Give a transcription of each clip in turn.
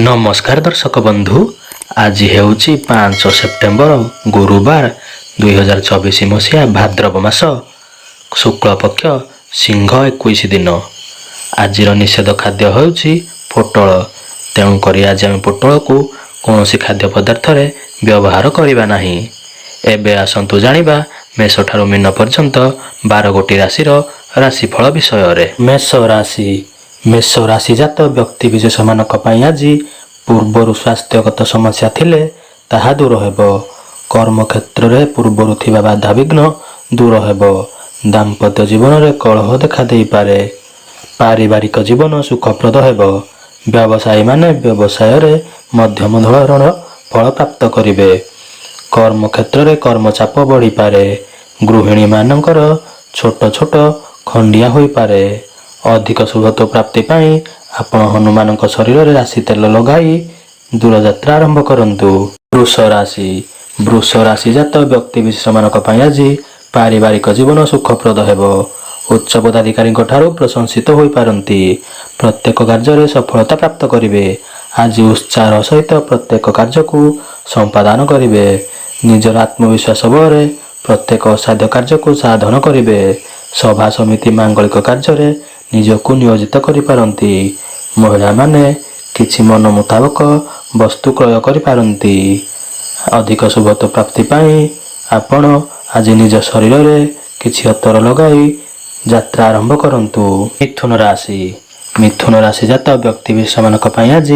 नमस्कार दर्शक बंधु, आज हेउची 5 सेप्टेम्बर गुरुवार 2024 मसीहा भाद्रव मास शुक्ल पक्ष सिंह 21 दिन। आज निषेध खाद्य होउची पोटल। तेणुक आज आम पोटल को कौन खाद्य पदार्थ रे व्यवहार करबा नाही। एबे आसंतु जानिबा मेष ठारू मीन पर्यंत 12 गोटी राशि राशिफल विषय रे। मेष राशि जात व्यक्ति विशेष मानक पई आज पूर्वर स्वास्थ्यगत समस्या थिले ताहा दूर हेबो। कर्म क्षेत्र रे पूर्वर थिबा बाधा विघ्न दूर हेबो। दाम्पत्य जीवन रे कलह देखा देई पारे। पारिवारिक जीवन सुखप्रद हेबो। व्यवसायी माने व्यवसाय रे मध्यम धरण फल प्राप्त करिवे। कर्म क्षेत्र रे कर्म चाप बढ़ी पारे। गृहिणी मानकर छोट छोट खंडिया होई पारे। अधिक शुभत्व प्राप्ति पाई आपण हनुमान शरीर रे राशि तेल लगाई दूर यात्रा आरंभ करंतु। वृष राशि जात व्यक्ति विशेष मानक पई आज पारिवारिक जीवन सुखप्रद हेबो। उच्च पदाधिकारी ठारू प्रशंसित होई पारंती। प्रत्येक कार्य रे सफलता प्राप्त करिवे। आज उत्साह सहित प्रत्येक कार्य को संपादन करिवे। निजर आत्मविश्वास बଳରେ प्रत्येक असाध्य कार्य को साधन करिवे। सभा समिति मांगलिक कार्य रे निजको नियोजित करि पारंती। महिला माने किछि मन मुताबक वस्तु क्रय करि पारंती। अधिक शुभत्व प्राप्ति पाई आपण आज निज शरीर रे किछि अतर लगाई यात्रा आरंभ करंतु। मिथुन राशि जात व्यक्ति विशेष मानक पई आज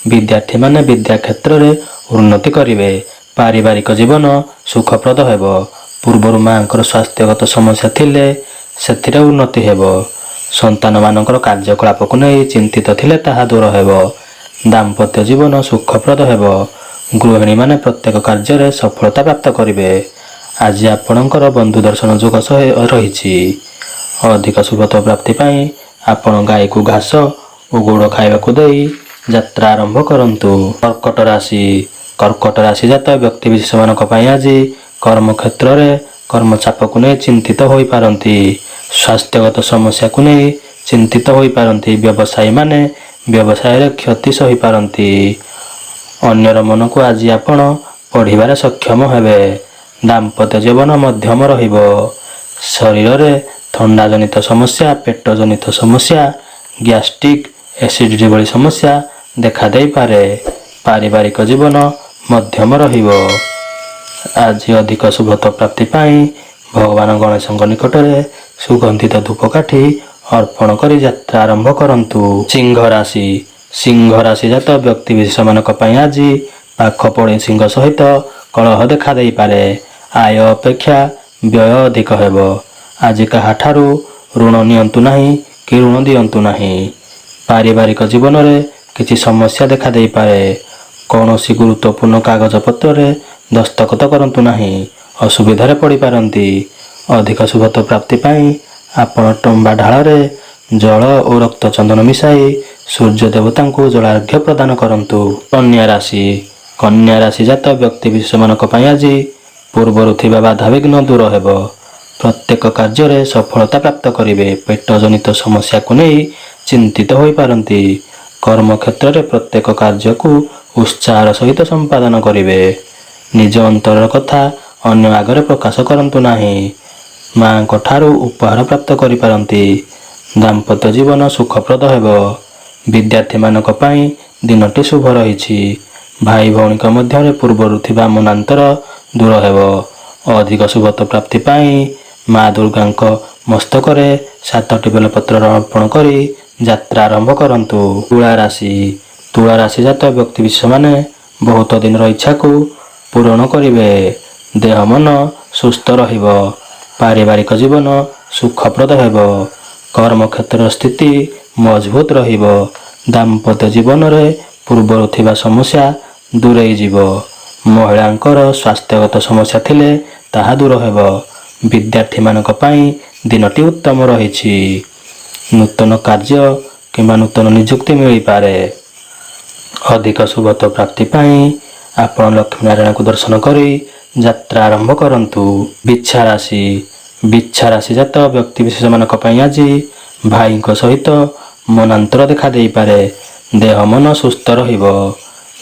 विद्यार्थी माने विद्या क्षेत्र रे उन्नति करिवे। पारिवारिक जीवन सुखप्रद हेबो। पूर्वर मांकर स्वास्थ्यगत समस्या थिले सेथिरे उन्नति हेबो। संतान मानकर कार्यकलाप को नहीं चिंतित थिले ताहा दूर हेबो। दाम्पत्य जीवन सुखप्रद हेबो। गृहिणी माने प्रत्येक कार्य रे सफलता प्राप्त करिवे। आज आपणकर बंधु दर्शन जोग रहिछि। अधिक शुभत्व प्राप्ति पाई आपण गाय को घास और गुड़ खाइबा को देई यात्रा आरंभ करंतु। कर्कट राशि जात व्यक्ति विशेष मानक पई आज कर्म क्षेत्र रे कर्म चाप को नहीं चिंतित होई पारंती। स्वास्थ्यगत समस्या को नहीं चिंतित होई पारंती। व्यवसायी माने व्यवसाय रे क्षति सही पारंती। अन्यर मन को आज आपण पढ़िबार सक्षम हेबे। दाम्पत्य जीवन मध्यम रहिबो। शरीर रे थंडा जनित समस्या, पेट जनित समस्या, गैस्ट्रिक एसिडिटी भली समस्या देखा देई पारे। पारिवारिक जीवन मध्यम रहिबो। आज अधिक शुभत्व प्राप्ति पाई भगवान गणेश निकट रे सुगंधित धूपकाठी अर्पण करी यात्रा आरंभ करंतु। सिंह राशि जात व्यक्ति विशेष मानक पई आज पाख पड़ोसी सहित कलह देखा देई पारे। आय अपेक्षा व्यय अधिक हेबो। आज काहा ठारू ऋण नियंतु नाही कि ऋण दियंतु नाही। पारिवारिक जीवन रे किछि समस्या देखा देई पारे। कौनसी गुरुत्वपूर्ण कागज पत्र रे दस्तखत करंतु नाही, असुविधा पड़ी पारंती। अधिक शुभत्व प्राप्ति पाई आपण टंबा ढाल रे जल और रक्त चंदन मिसाई सूर्य देवता को जलार्घ्य प्रदान करंतु। कन्या राशि जात व्यक्ति विशेष मानक पई आज पूर्वर थिबा बाधा विघ्न दूर हेबो। प्रत्येक कार्य रे सफलता प्राप्त करिवे। पेट जनित समस्या को नहीं चिंतित होई पारंती। कर्म क्षेत्र रे प्रत्येक कार्य को उत्साह सहित संपादन करिवे। निज अंतर कथा अन्य आगरे प्रकाश करंतु नाही। मां को ठारू उपहार प्राप्त करि पारंती। दाम्पत्य जीवन सुखप्रद हेबो। विद्यार्थी मानक पई दिनटी शुभ रहिछि। भाई भौणी मध्य रे पूर्वर थिबा मनांतर दूर हेबो। अधिक शुभत्व प्राप्ति पाई मां दुर्गा मस्तक रे 7टी बेलपत्र अर्पण करी यात्रा आरंभ करंतु। तुला राशि जात व्यक्ति विशेष माने बहुत दिन इच्छा को पूरण करिवे। देह मन सुस्थ रहिबो। पारिवारिक जीवन सुखप्रद हेबो। कर्म क्षेत्र स्थिति मजबूत रहिबो। दाम्पत्य जीवन रे पूर्वर थिबा समस्या दूरेई जीवो। महिलांकर स्वास्थ्यगत समस्या थिले ताहा दूर हेबो। विद्यार्थी मानक पई दिनटी उत्तम रहिछि। नूतन कार्य किंबा नूतन नियुक्ति मिली पारे। अधिक शुभत्व प्राप्ति पाई आपण लक्ष्मी नारायण को दर्शन करी यात्रा आरंभ करंतु। बिच्छा राशि जात व्यक्ति विशेष मानक पई आज भाई सहित मनांतर देखा देई पारे। ଦେହ ମନ ସୁସ୍ଥ ରହିବ।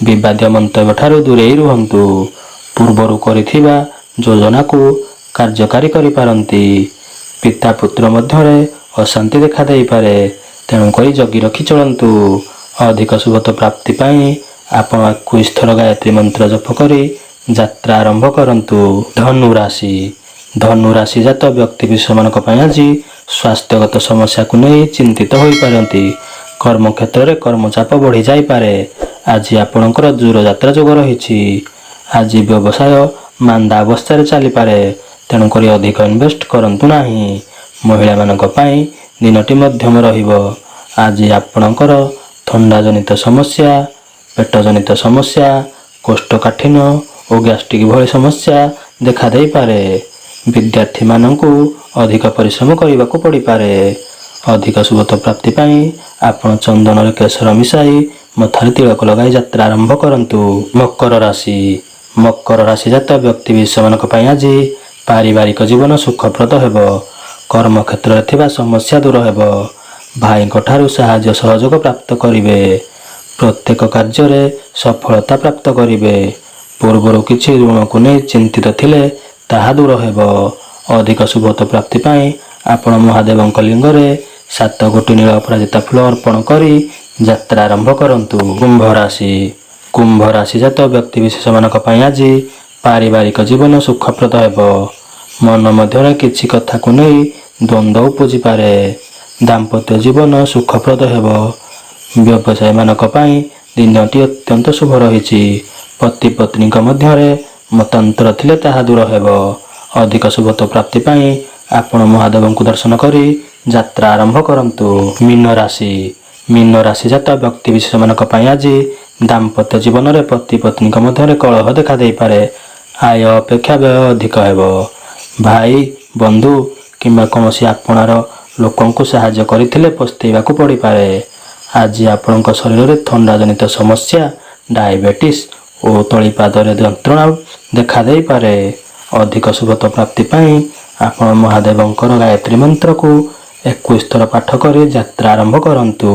ବିବାଦୀୟ ମନ୍ତବ୍ୟ ଠାରୁ ଦୂରେଇ ରୁହନ୍ତୁ। ପୂର୍ବରୁ କରିଥିବା ଯୋଜନାକୁ କାର୍ଯ୍ୟକାରୀ କରିପାରନ୍ତି। ପିତା ପୁତ୍ର ମଧ୍ୟରେ ଅଶାନ୍ତି ଦେଖାଦେଇପାରେ, ତେଣୁକରି ଜଗି ରଖି ଚଳନ୍ତୁ। ଅଧିକ ଶୁଭତ୍ୱ ପ୍ରାପ୍ତି ପାଇଁ ଆପଣ 21 ଥର ଗାୟତ୍ରୀ ମନ୍ତ୍ର ଜପ କରି ଯାତ୍ରା ଆରମ୍ଭ କରନ୍ତୁ। ଧନୁ ରାଶି। ଧନୁ ରାଶି ଜାତ ବ୍ୟକ୍ତିବିଶେଷମାନଙ୍କ ପାଇଁ ଆଜି ସ୍ୱାସ୍ଥ୍ୟଗତ ସମସ୍ୟାକୁ ନେଇ ଚିନ୍ତିତ ହୋଇପାରନ୍ତି। କର୍ମକ୍ଷେତ୍ରରେ କର୍ମଚାପ ବଢ଼ିଯାଇପାରେ। ଆଜି ଆପଣଙ୍କର ଦୂରଯାତ୍ରା ଯୋଗ ରହିଛି। ଆଜି ବ୍ୟବସାୟ ମାନ୍ଦା ଅବସ୍ଥାରେ ଚାଲିପାରେ, ତେଣୁକରି ଅଧିକ ଇନଭେଷ୍ଟ କରନ୍ତୁ ନାହିଁ। ମହିଳାମାନଙ୍କ ପାଇଁ ଦିନଟି ମଧ୍ୟମ ରହିବ। ଆଜି ଆପଣଙ୍କର ଥଣ୍ଡାଜନିତ ସମସ୍ୟା, ପେଟଜନିତ ସମସ୍ୟା, କୋଷ୍ଠକାଠିନ୍ୟ ଓ ଗ୍ୟାଷ୍ଟ୍ରିକ୍ ଭଳି ସମସ୍ୟା ଦେଖାଦେଇପାରେ। ବିଦ୍ୟାର୍ଥୀମାନଙ୍କୁ ଅଧିକ ପରିଶ୍ରମ କରିବାକୁ ପଡ଼ିପାରେ। ଅଧିକ ଶୁଭତ୍ୱ ପ୍ରାପ୍ତି ପାଇଁ ଆପଣ ଚନ୍ଦନରେ କେଶର ମିଶାଇ ମଥାରେ ତିଳକ ଲଗାଇ ଯାତ୍ରା ଆରମ୍ଭ କରନ୍ତୁ। ମକର ରାଶି। ମକର ରାଶି ଜାତ ବ୍ୟକ୍ତିବିଶେଷମାନଙ୍କ ପାଇଁ ଆଜି ପାରିବାରିକ ଜୀବନ ସୁଖପ୍ରଦ ହେବ। କର୍ମକ୍ଷେତ୍ରରେ ଥିବା ସମସ୍ୟା ଦୂର ହେବ। ଭାଇଙ୍କ ଠାରୁ ସାହାଯ୍ୟ ସହଯୋଗ ପ୍ରାପ୍ତ କରିବେ। ପ୍ରତ୍ୟେକ କାର୍ଯ୍ୟରେ ସଫଳତା ପ୍ରାପ୍ତ କରିବେ। ପୂର୍ବରୁ କିଛି ଋଣକୁ ନେଇ ଚିନ୍ତିତ ଥିଲେ ତାହା ଦୂର ହେବ। ଅଧିକ ଶୁଭତ୍ୱ ପ୍ରାପ୍ତି ପାଇଁ ଆପଣ ମହାଦେବଙ୍କ ଲିଙ୍ଗରେ 7 ଗୋଟି ନୀଳ ଅପରାଜିତା ଫୁଲ ଅର୍ପଣ କରି ଯାତ୍ରା ଆରମ୍ଭ କରନ୍ତୁ। କୁମ୍ଭ ରାଶି। କୁମ୍ଭ ରାଶି ଜାତ ବ୍ୟକ୍ତିବିଶେଷମାନଙ୍କ ପାଇଁ ଆଜି ପାରିବାରିକ ଜୀବନ ସୁଖପ୍ରଦ ହେବ। ମନ ମଧ୍ୟରେ କିଛି କଥାକୁ ନେଇ ଦ୍ୱନ୍ଦ୍ୱ ଉପୁଜିପାରେ। ଦାମ୍ପତ୍ୟ ଜୀବନ ସୁଖପ୍ରଦ ହେବ। ବ୍ୟବସାୟୀମାନଙ୍କ ପାଇଁ ଦିନଟି ଅତ୍ୟନ୍ତ ଶୁଭ ରହିଛି। ପତି ପତ୍ନୀଙ୍କ ମଧ୍ୟରେ ମତାନ୍ତର ଥିଲେ ତାହା ଦୂର ହେବ। ଅଧିକ ଶୁଭତ୍ୱ ପ୍ରାପ୍ତି ପାଇଁ ଆପଣ ମହାଦେବଙ୍କୁ ଦର୍ଶନ କରି ଯାତ୍ରା ଆରମ୍ଭ କରନ୍ତୁ। ମୀନ ରାଶି। ମୀନ ରାଶି ଜାତ ବ୍ୟକ୍ତିବିଶେଷମାନଙ୍କ ପାଇଁ ଆଜି ଦାମ୍ପତ୍ୟ ଜୀବନରେ ପତି ପତ୍ନୀଙ୍କ ମଧ୍ୟରେ କଳହ ଦେଖାଦେଇପାରେ। ଆୟ ଅପେକ୍ଷା ବ୍ୟୟ ଅଧିକ ହେବ। ଭାଇ, ବନ୍ଧୁ କିମ୍ବା କୌଣସି ଆପଣାର ଲୋକଙ୍କୁ ସାହାଯ୍ୟ କରିଥିଲେ ପସ୍ତେଇବାକୁ ପଡ଼ିପାରେ। ଆଜି ଆପଣଙ୍କ ଶରୀରରେ ଥଣ୍ଡାଜନିତ ସମସ୍ୟା, ଡାଇବେଟିସ୍ ଓ ତଳିପାଦରେ ଯନ୍ତ୍ରଣା ଦେଖାଦେଇପାରେ। ଅଧିକ ଶୁଭତ୍ୱ ପ୍ରାପ୍ତି ପାଇଁ ଆପଣ ମହାଦେବଙ୍କର ଗାୟତ୍ରୀ ମନ୍ତ୍ରକୁ 21 ଥର ପାଠ କରି ଯାତ୍ରା ଆରମ୍ଭ କରନ୍ତୁ।